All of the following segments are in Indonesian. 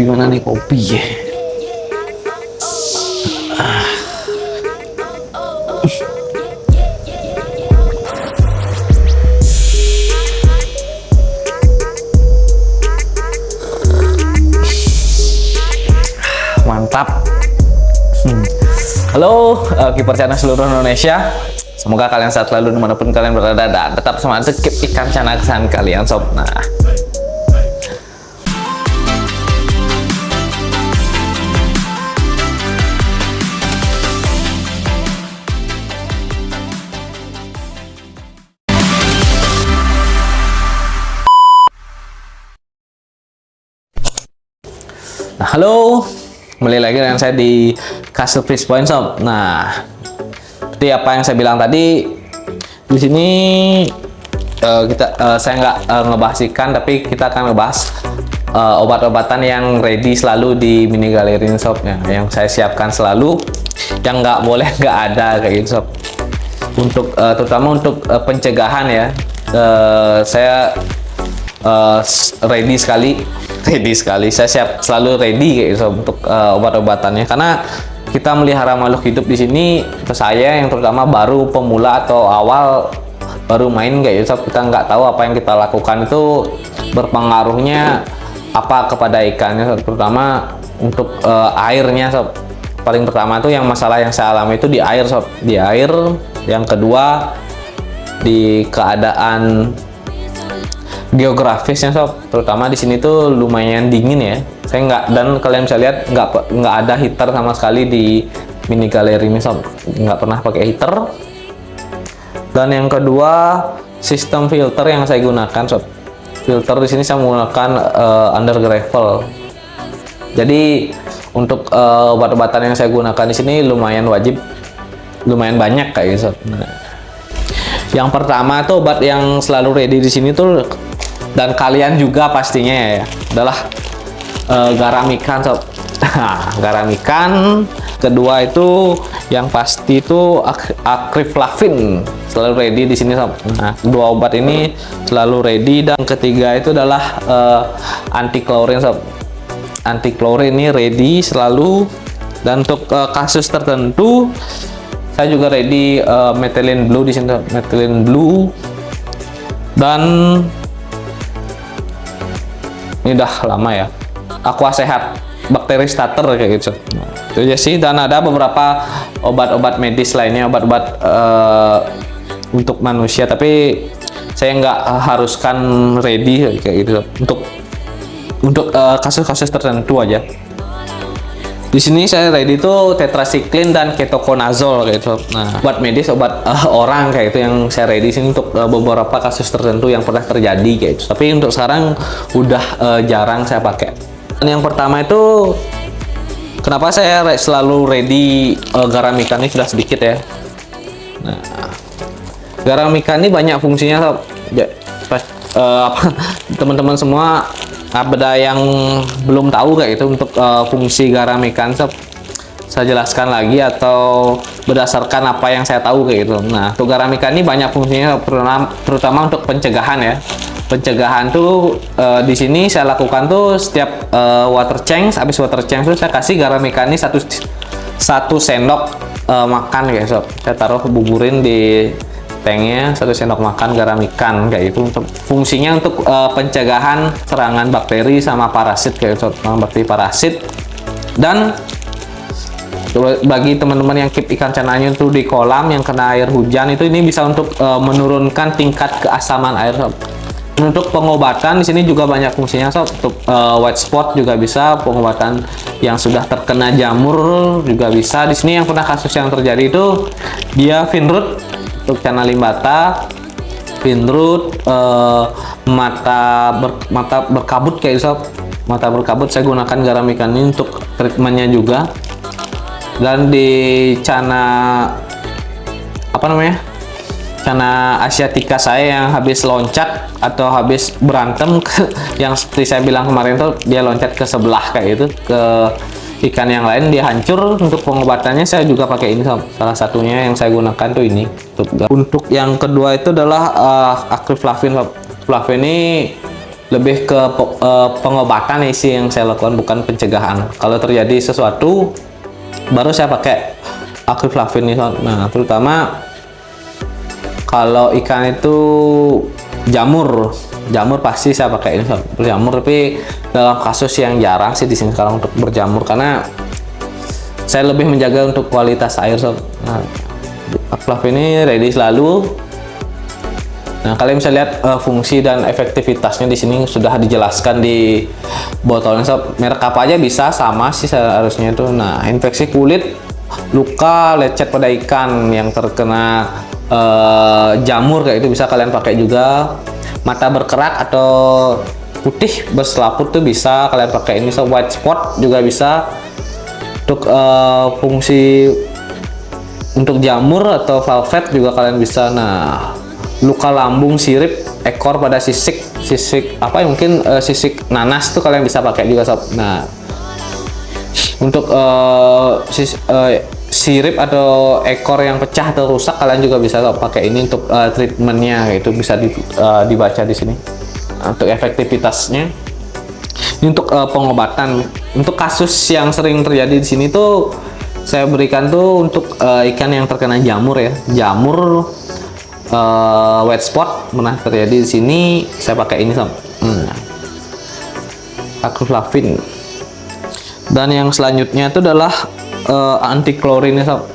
Gimana nih kopi ya? Mantap. Halo, kiper channel seluruh Indonesia. Semoga kalian sehat selalu dimanapun kalian berada dan tetap semangat keep ikan channel kesan kalian sob. Nah, halo, kembali lagi dengan saya di Castle Fish Point sob. Nah, seperti apa yang saya bilang tadi, di sini saya nggak ngebahas ikan, tapi kita akan ngebahas obat-obatan yang ready selalu di mini galeri ini sob. Yang saya siapkan selalu, yang nggak boleh nggak ada kayak gitu sob. Untuk terutama untuk pencegahan ya, saya ready sekali. Saya siap selalu ready kayak gitu untuk obat-obatannya, karena kita melihara makhluk hidup di sini. Saya yang terutama baru pemula atau awal baru main kayak gitu, kita nggak tahu apa yang kita lakukan itu berpengaruhnya apa kepada ikannya, terutama untuk airnya sob. Paling pertama itu yang masalah yang saya alami itu di air sob, di air. Yang kedua di keadaan geografisnya sob, terutama di sini tuh lumayan dingin ya. Saya nggak, dan kalian bisa lihat nggak ada heater sama sekali di mini galeri ini sob, nggak pernah pakai heater. Dan yang kedua sistem filter yang saya gunakan sob, filter di sini saya menggunakan under gravel. Jadi untuk obat-obatan yang saya gunakan di sini lumayan banyak kayak gitu sob. Nah, yang pertama tuh obat yang selalu ready di sini tuh, dan kalian juga pastinya ya, adalah garam ikan sob. Garam ikan. Kedua itu yang pasti itu akriflavin selalu ready di sini sob. Nah, dua obat ini selalu ready. Dan ketiga itu adalah anti klorin sob. Anti klorin ini ready selalu. Dan untuk kasus tertentu saya juga ready methylene blue di sini sob. Methylene blue. Dan ini udah lama ya, aqua sehat bakteri starter kayak gitu. Nah, itu aja sih. Dan ada beberapa obat-obat medis lainnya, obat-obat untuk manusia, tapi saya nggak haruskan ready kayak gitu untuk kasus-kasus tertentu aja. Di sini saya ready itu tetracycline dan ketoconazole kayak gitu. Nah, obat medis, obat orang kayak itu yang saya ready sini untuk beberapa kasus tertentu yang pernah terjadi kayak itu. Tapi untuk sekarang udah jarang saya pakai. Dan yang pertama itu kenapa saya selalu ready garam ikan ini sudah sedikit ya. Nah, garam ikan ini banyak fungsinya sob. Teman-teman semua ada yang belum tahu kayak itu untuk fungsi garam ikan sob, saya jelaskan lagi atau berdasarkan apa yang saya tahu kayak gitu. Nah, untuk garam ikan ini banyak fungsinya, terutama untuk pencegahan ya. Pencegahan tuh di sini saya lakukan tuh setiap water change, habis water change tuh saya kasih garam ikan ini satu sendok makan kayak sob. Saya taruh buburin di tanknya, 1 sendok makan garam ikan kayak itu. Untuk fungsinya untuk pencegahan serangan bakteri sama parasit kayak sob, bakteri parasit. Dan bagi teman-teman yang keep ikan cananya itu di kolam yang kena air hujan itu, ini bisa untuk menurunkan tingkat keasaman air sob. Untuk pengobatan di sini juga banyak fungsinya sob. Untuk white spot juga bisa, pengobatan yang sudah terkena jamur juga bisa. Di sini yang pernah kasus yang terjadi itu dia finroot untuk channel limbata, finroot, mata berkabut kayak sob. Mata berkabut saya gunakan garam ikan ini untuk treatmentnya juga. Dan di cana apa namanya, cana asiatica saya yang habis loncat atau habis berantem yang seperti saya bilang kemarin tuh, dia loncat ke sebelah kayak itu ke ikan yang lain, dia hancur. Untuk pengobatannya saya juga pakai ini sob. Salah satunya yang saya gunakan tuh ini. Untuk yang kedua itu adalah akriflavin sob. Akriflavin ini lebih ke pengobatan sih yang saya lakukan, bukan pencegahan. Kalau terjadi sesuatu baru saya pakai Acreflavin nih Sob. Nah, terutama kalau ikan itu jamur pasti saya pakai ini Sob, berjamur. Tapi dalam kasus yang jarang sih di sini sekarang untuk berjamur, karena saya lebih menjaga untuk kualitas air Sob. Nah, Acreflavin ini ready selalu. Nah, kalian bisa lihat fungsi dan efektivitasnya di sini sudah dijelaskan di botolnya Sob. Merek apa aja bisa, sama sih seharusnya itu. Nah, infeksi kulit, luka, lecet pada ikan yang terkena jamur kayak itu bisa kalian pakai juga. Mata berkerak atau putih berselaput tuh bisa kalian pakai ini Sob. White spot juga bisa. Untuk fungsi untuk jamur atau valvet juga kalian bisa. Nah, luka lambung, sirip, ekor pada sisik apa ya, mungkin sisik nanas tuh kalian bisa pakai juga Sob. Nah, untuk sirip atau ekor yang pecah atau rusak kalian juga bisa Sob pakai ini untuk treatmentnya, itu bisa dibaca di sini. Untuk efektivitasnya ini untuk pengobatan. Untuk kasus yang sering terjadi di sini tuh saya berikan tuh untuk ikan yang terkena jamur ya, jamur, white spot pernah terjadi di sini, saya pakai ini Sob. Acreflavin. Dan yang selanjutnya itu adalah anti klorin ya Sob.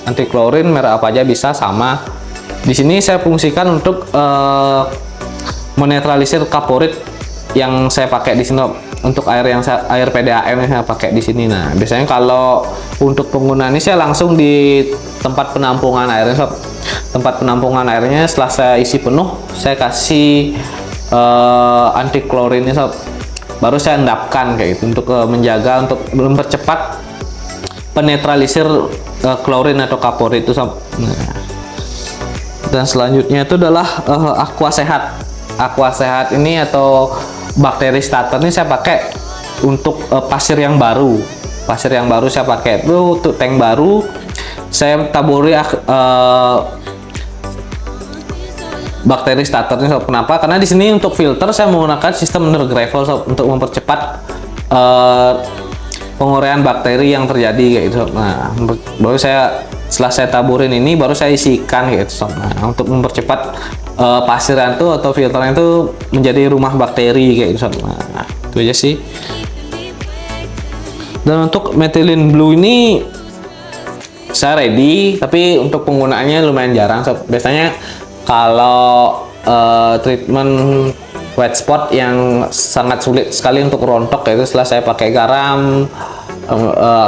Anti klorin merek apa aja bisa, sama. Di sini saya fungsikan untuk menetralisir kaporit yang saya pakai di sini Sob. Untuk air PDAM yang saya pakai di sini. Nah, biasanya kalau untuk penggunaan ini saya langsung di tempat penampungan airnya Sob. Tempat penampungan airnya setelah saya isi penuh, saya kasih anti klorin ini Sob. Baru saya endapkan kayak gitu untuk menjaga, untuk mempercepat penetralisir klorin atau kaporit itu Sob. Nah, dan selanjutnya itu adalah Aqua Sehat. Aqua Sehat ini atau bakteri starter ini saya pakai untuk pasir yang baru. Pasir yang baru saya pakai itu untuk tank baru. Saya taburi bakteri starternya Sob. Kenapa? Karena di sini untuk filter saya menggunakan sistem undergravel Sob, untuk mempercepat penguraian bakteri yang terjadi kayak gitu Sob. Nah, baru setelah saya taburin ini baru saya isi ikan kayak gitu Sob. Nah, untuk mempercepat pasiran itu atau filternya itu menjadi rumah bakteri kayak gitu Sob. Nah, itu aja sih. Dan untuk methylene blue ini saya ready, tapi untuk penggunaannya lumayan jarang Sob. Biasanya kalau treatment white spot yang sangat sulit sekali untuk rontok kayak itu, setelah saya pakai garam,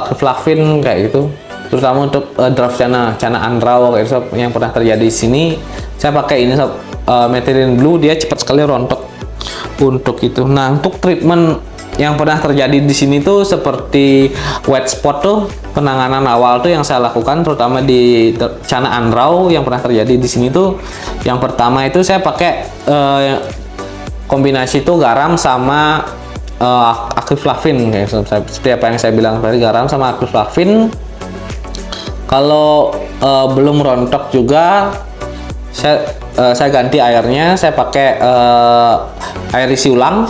Acreflavin kayak gitu, terutama untuk draft cana andrau kayak Sob, yang pernah terjadi di sini, saya pakai ini Sob, methylene blue, dia cepat sekali rontok untuk itu. Nah, untuk treatment yang pernah terjadi di sini tuh seperti white spot tuh, penanganan awal tuh yang saya lakukan terutama di cana andrau yang pernah terjadi di sini tuh, yang pertama itu saya pakai kombinasi itu garam sama Acreflavin kayak seperti apa yang saya bilang tadi, garam sama Acreflavin. Kalau belum rontok juga saya ganti airnya, saya pakai air isi ulang,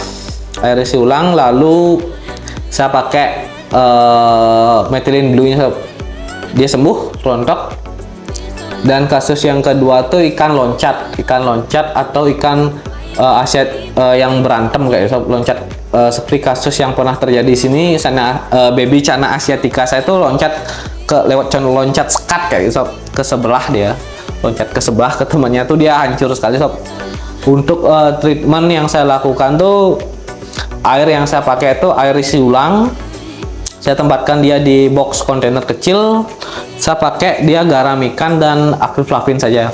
lalu saya pakai methylene blue nya Sob. Dia sembuh rontok. Dan kasus yang kedua tuh ikan loncat atau ikan Asia yang berantem kayak Sob, loncat seperti kasus yang pernah terjadi di sini. Sana baby cana asiatica saya tuh loncat loncat sekat kayak Sob, ke sebelah, dia loncat ke sebelah ke temannya tuh, dia hancur sekali Sob. Untuk treatment yang saya lakukan tuh, air yang saya pakai itu air isi ulang. Saya tempatkan dia di box kontainer kecil. Saya pakai dia garam ikan dan Acreflavin saja.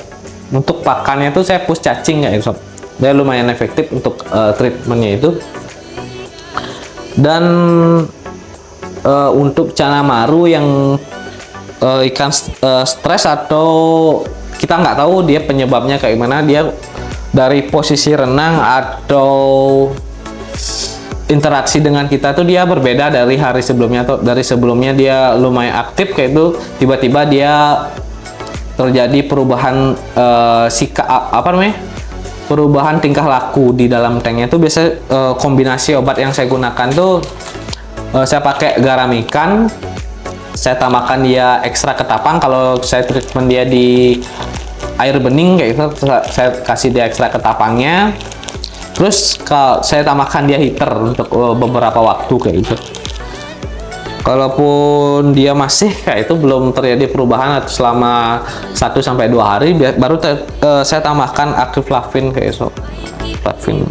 Untuk pakannya itu saya push cacing kayak Sob. Dia lumayan efektif untuk treatmentnya itu. Dan untuk cana maru yang ikan stres atau kita nggak tahu dia penyebabnya kayak gimana, dia dari posisi renang atau interaksi dengan kita tuh dia berbeda dari hari sebelumnya, atau dari sebelumnya dia lumayan aktif kayak itu, tiba-tiba dia terjadi perubahan sikap perubahan tingkah laku di dalam tanknya tuh biasa kombinasi obat yang saya gunakan tuh saya pakai garam ikan, saya tambahkan dia ekstra ketapang. Kalau saya treatment dia di air bening kayak gitu, saya kasih dia ekstra ketapangnya. Terus kalau saya tambahkan dia heater untuk beberapa waktu kayak gitu. Kalaupun dia masih kayak itu belum terjadi perubahan atau selama 1-2 hari, baru saya tambahkan Actiflavin kayak so. Actiflavin.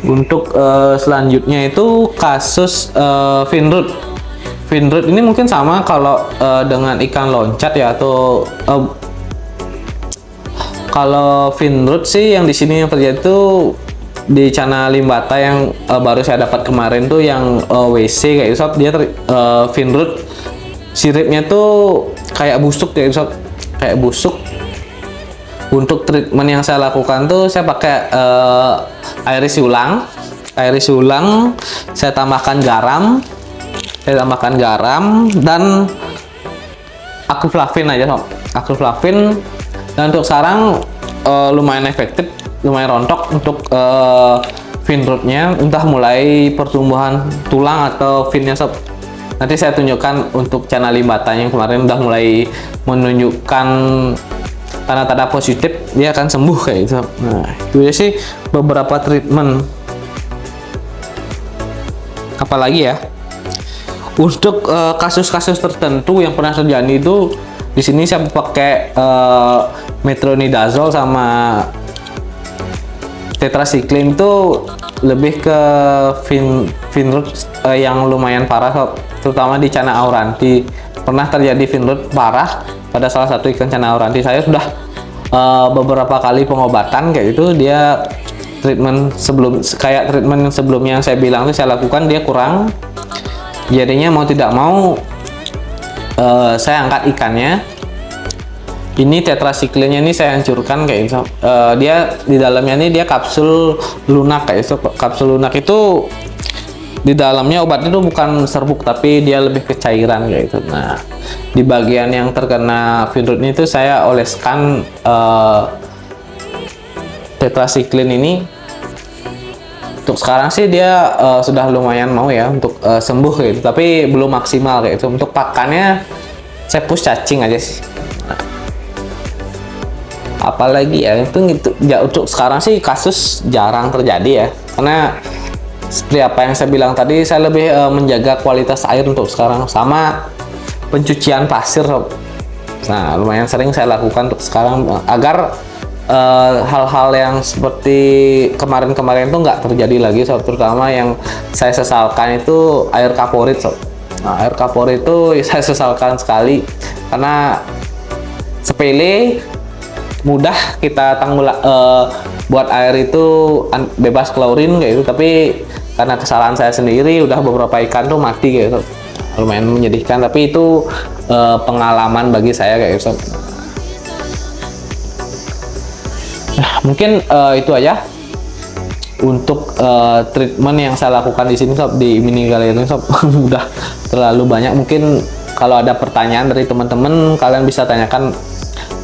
Untuk selanjutnya itu kasus Finroot. Finroot ini mungkin sama kalau dengan ikan loncat ya, atau kalau Finroot sih yang di sini yang terjadi tuh di Channa limbata yang baru saya dapat kemarin tuh yang WC kayak sob, dia Finroot siripnya tuh kayak busuk kayak sob, kayak busuk. Untuk treatment yang saya lakukan tuh saya pakai air isi ulang, saya tambahkan garam, dan Actiflavin aja sob, Actiflavin. Dan untuk sekarang lumayan efektif, lumayan rontok untuk Finrootnya, entah mulai pertumbuhan tulang atau finnya sob. Nanti saya tunjukkan untuk Channa limbatanya yang kemarin udah mulai menunjukkan tanda-tanda positif, dia akan sembuh kayak gitu. Nah, itu aja sih beberapa treatment. Apalagi ya, untuk kasus-kasus tertentu yang pernah terjadi itu di sini saya pakai metronidazole sama tetracycline, itu lebih ke Finroot yang lumayan parah sob. Terutama di Channa auranti pernah terjadi Finroot parah pada salah satu ikan Channa auranti. Saya sudah beberapa kali pengobatan kayak itu, dia treatment sebelumnya yang saya bilang itu saya lakukan, dia kurang, jadinya mau tidak mau saya angkat ikannya. Ini tetracycline-nya ini saya hancurkan kayak gitu. Dia di dalamnya ini dia kapsul lunak kayak gitu. Kapsul lunak itu di dalamnya obatnya itu bukan serbuk, tapi dia lebih ke cairan kayak gitu. Nah, di bagian yang terkena Finroot itu saya oleskan tetracycline ini. Untuk sekarang sih dia sudah lumayan mau ya untuk sembuh kayak gitu, tapi belum maksimal kayak gitu. Untuk pakannya saya push cacing aja sih. Apalagi ya itu gitu ya, untuk sekarang sih kasus jarang terjadi ya, karena seperti apa yang saya bilang tadi, saya lebih menjaga kualitas air untuk sekarang, sama pencucian pasir. Nah, lumayan sering saya lakukan untuk sekarang agar hal-hal yang seperti kemarin-kemarin itu nggak terjadi lagi sob. Terutama yang saya sesalkan itu air kaporit sob. Nah, air kaporit itu saya sesalkan sekali karena sepele, mudah kita buat air itu bebas klorin kayak gitu, tapi karena kesalahan saya sendiri udah beberapa ikan tuh mati kayak gitu. Lumayan menyedihkan, tapi itu pengalaman bagi saya kayak gitu. Nah, mungkin itu aja untuk treatment yang saya lakukan di sini sob, di mini galeri sob. Udah terlalu banyak. Mungkin kalau ada pertanyaan dari teman-teman, kalian bisa tanyakan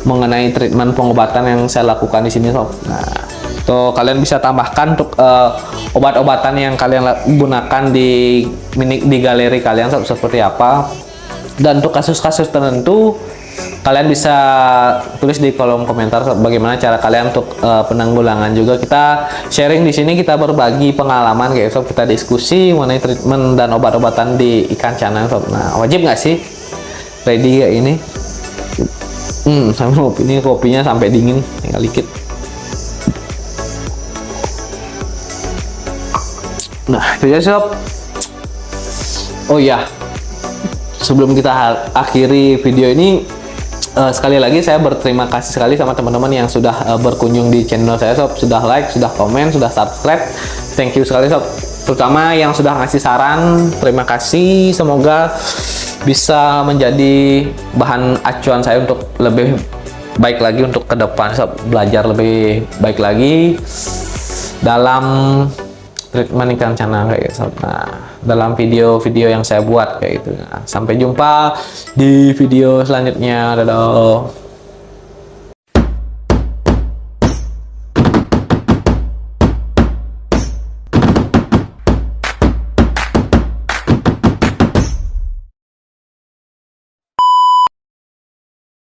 mengenai treatment pengobatan yang saya lakukan di sini sob. Nah, tuh kalian bisa tambahkan untuk obat-obatan yang kalian gunakan di galeri kalian sob, seperti apa. Dan untuk kasus-kasus tertentu kalian bisa tulis di kolom komentar sob, bagaimana cara kalian untuk penanggulangan juga. Kita sharing di sini, kita berbagi pengalaman kayak sob, kita diskusi mengenai treatment dan obat-obatan di ikan Channa sob. Nah, wajib nggak sih ready kayak ini? Sama ini kopinya sampai dingin, tinggal dikit. Nah, itu ya sob. Oh iya, sebelum kita akhiri video ini, sekali lagi saya berterima kasih sekali sama teman-teman yang sudah berkunjung di channel saya sob, sudah like, sudah komen, sudah subscribe. Thank you sekali sob, terutama yang sudah ngasih saran, terima kasih. Semoga bisa menjadi bahan acuan saya untuk lebih baik lagi untuk ke depan sob, belajar lebih baik lagi dalam treatment ikan Channa kayak gitu sob. Nah, dalam video-video yang saya buat kayak gitu. Nah, sampai jumpa di video selanjutnya. Dadah.